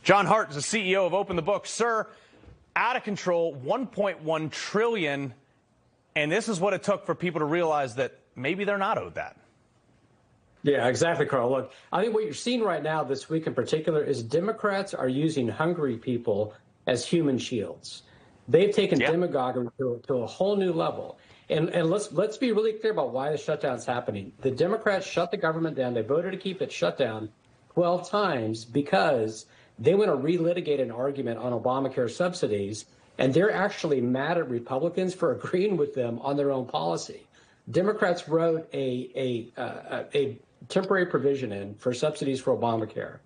John Hart is the CEO of Open the Book. Sir, out of control, 1.1 trillion, and this is what it took for people to realize that maybe they're not owed that. Yeah, exactly, Carl. Look, I think what you're seeing right now this week in particular is Democrats are using hungry people as human shields. They've taken demagoguery to a whole new level. And let's be really clear about why the shutdown's happening. The Democrats shut the government down. They voted to keep it shut down 12 times because they want to relitigate an argument on Obamacare subsidies, and they're actually mad at Republicans for agreeing with them on their own policy. Democrats wrote a temporary provision in for subsidies for Obamacare,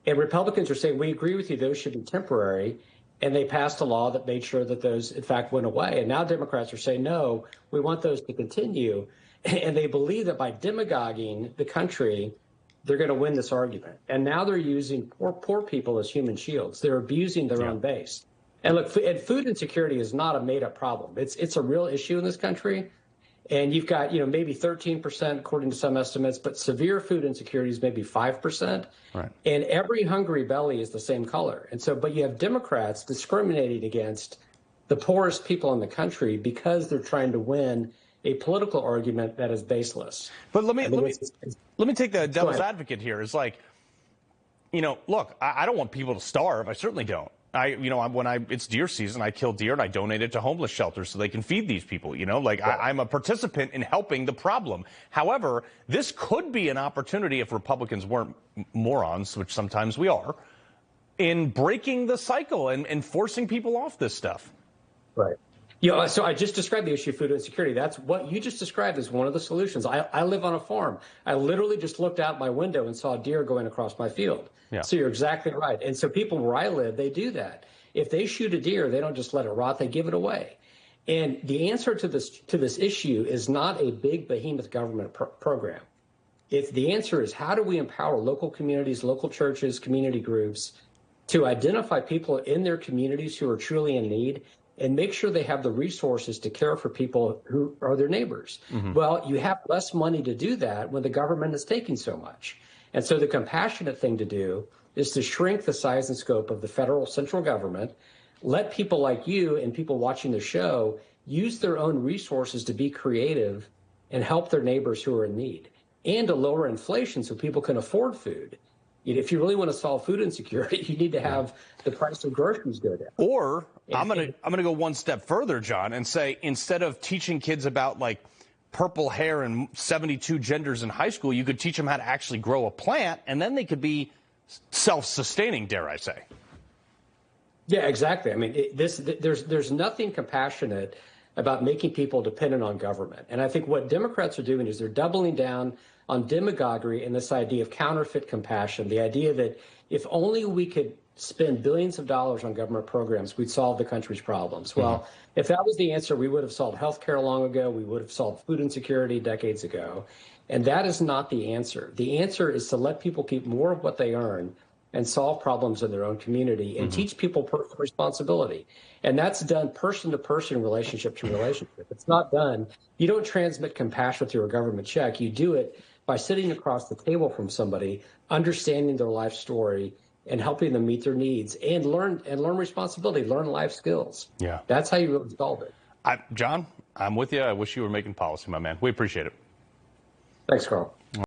and Republicans are saying, we agree with you, those should be temporary, and they passed a law that made sure that those, in fact, went away. And now Democrats are saying, no, we want those to continue, and they believe that by demagoguing the country, they're going to win this argument. And now they're using poor people as human shields. They're abusing their own base. And look, and food insecurity is not a made-up problem. It's a real issue in this country. And you've got, maybe 13%, according to some estimates, but severe food insecurity is maybe 5%. Right. And every hungry belly is the same color. And so, but you have Democrats discriminating against the poorest people in the country because they're trying to win a political argument that is baseless. But let me take the devil's advocate here. It's like, look, I don't want people to starve. I certainly don't. It's deer season, I kill deer and I donate it to homeless shelters so they can feed these people. I'm a participant in helping the problem. However, this could be an opportunity, if Republicans weren't morons, which sometimes we are, in breaking the cycle and forcing people off this stuff. Right. So I just described the issue of food insecurity. That's what you just described as one of the solutions. I live on a farm. I literally just looked out my window and saw a deer going across my field. Yeah. So you're exactly right. And so people where I live, they do that. If they shoot a deer, they don't just let it rot, they give it away. And the answer to this issue is not a big behemoth government program. The answer is, how do we empower local communities, local churches, community groups to identify people in their communities who are truly in need and make sure they have the resources to care for people who are their neighbors. Mm-hmm. Well, you have less money to do that when the government is taking so much. And so the compassionate thing to do is to shrink the size and scope of the federal central government, let people like you and people watching the show use their own resources to be creative and help their neighbors who are in need, and to lower inflation so people can afford food. If you really want to solve food insecurity, you need to have the price of groceries go down. Or I'm gonna go one step further, John, and say, instead of teaching kids about purple hair and 72 genders in high school, you could teach them how to actually grow a plant, and then they could be self-sustaining, dare I say. Yeah, exactly. I mean, there's nothing compassionate about making people dependent on government. And I think what Democrats are doing is they're doubling down on demagoguery and this idea of counterfeit compassion, the idea that if only we could spend billions of dollars on government programs, we'd solve the country's problems. Well, if that was the answer, we would have solved health care long ago. We would have solved food insecurity decades ago. And that is not the answer. The answer is to let people keep more of what they earn and solve problems in their own community and teach people personal responsibility. And that's done person to person, relationship to relationship. It's not done. You don't transmit compassion through a government check. You do it by sitting across the table from somebody, understanding their life story, and helping them meet their needs and learn responsibility, learn life skills. Yeah, that's how you really solve it. John, I'm with you. I wish you were making policy, my man. We appreciate it. Thanks, Carl.